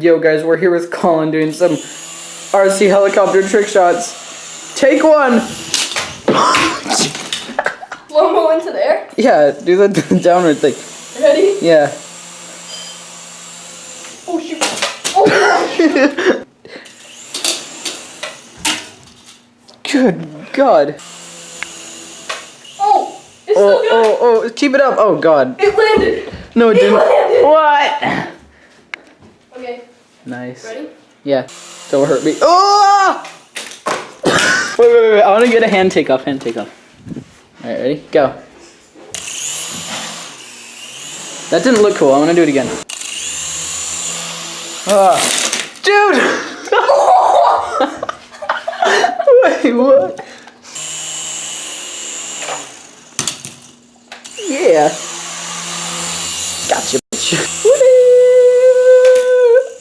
Yo guys, we're here with Colin doing some RC helicopter trick shots. Take one! Slow-mo into there? Yeah, do the downward thing. Ready? Yeah. Oh shoot. Oh gosh. Good God. Oh, it's still good. Oh, keep it up. Oh God. It landed. No, it didn't. Landed. What? Okay. Nice. Ready? Yeah. Don't hurt me. Oh! Wait. I want to get a hand take off. Alright, ready? Go. That didn't look cool. I want to do it again. Dude! Wait, what? Yeah. Gotcha, bitch.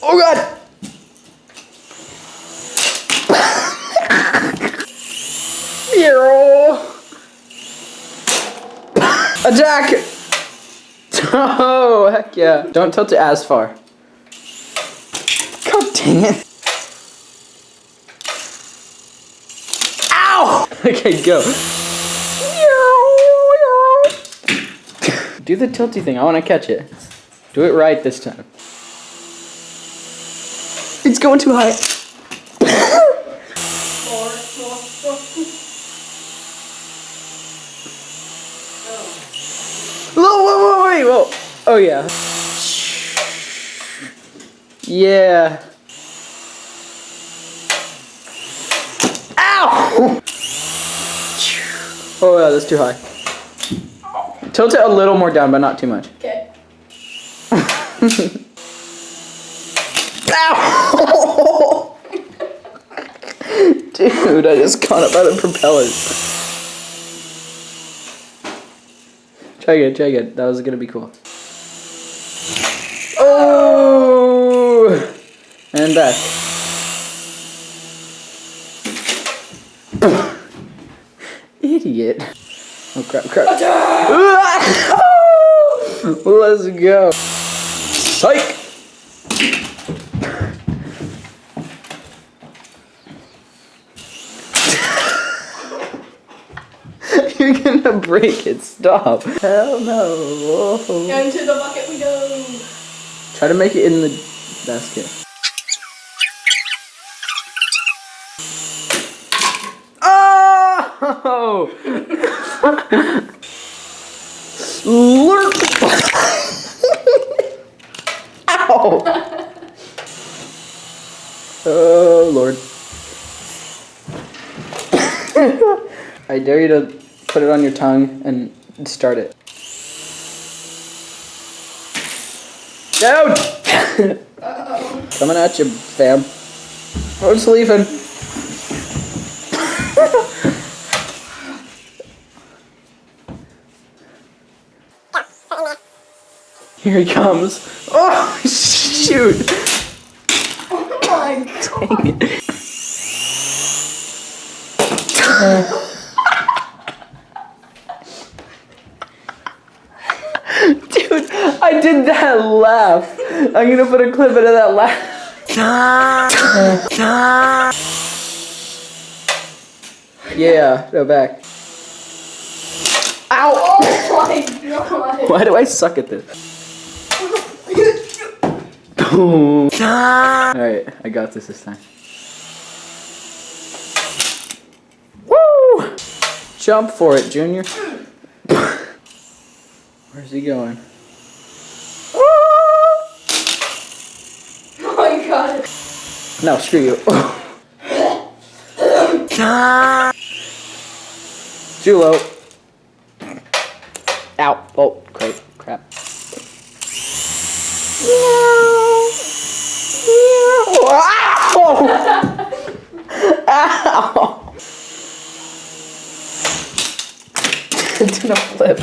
Oh God! Attack! Oh, heck yeah. Don't tilt it as far. God dang it. Ow! Okay, go. Do the tilty thing. I want to catch it. Do it right this time. It's going too high. Whoa. Oh yeah. Yeah. Ow! Oh yeah, that's too high. Tilt it a little more down, but not too much. Okay. Ow! Dude, I just caught up by the propellers. Try again. That was gonna be cool. Oh! And back. Idiot. Oh crap. Let's go. Psych! You're gonna break it. Stop. Hell no. Whoa. Into the bucket we go. Try to make it in the basket. Oh! Slurp! Ow! Oh, Lord. I dare you to put it on your tongue and start it. Down! Uh-oh. Coming at you, fam. Oh, it's leaving. Here he comes. Oh, shoot. Oh my God. Dang it. Dude, I did that laugh. I'm gonna put a clip into that laugh. Yeah, go back. Ow! Oh my God. Why do I suck at this? Boom. Alright, I got this time. Woo! Jump for it, Junior. Where's he going? Oh my God. No, screw you. Julo. Ow. Oh, great. Crap. Ow! Ow! It did a flip.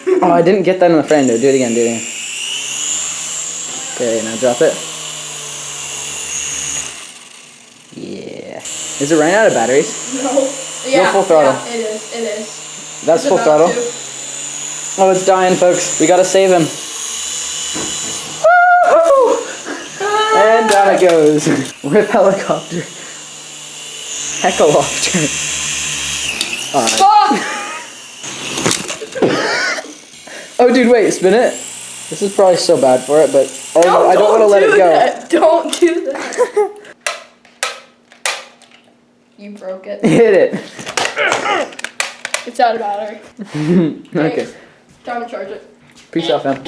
Oh, I didn't get that in the frame, dude. Do it again, do it again. Okay, now drop it. Yeah. Is it running out of batteries? No. Yeah. full throttle. Yeah, it is. It is. That's It's full about throttle. to. Oh, it's dying, folks. We gotta save him. Woo-hoo! And down it goes. Rip helicopter. Heckalophter. Alright. Oh, dude, wait, spin it. This is probably so bad for it, but I don't want to let it go. That. Don't do that. You broke it. Hit it. It's out of battery. Okay. Time to charge it. Peace out, fam.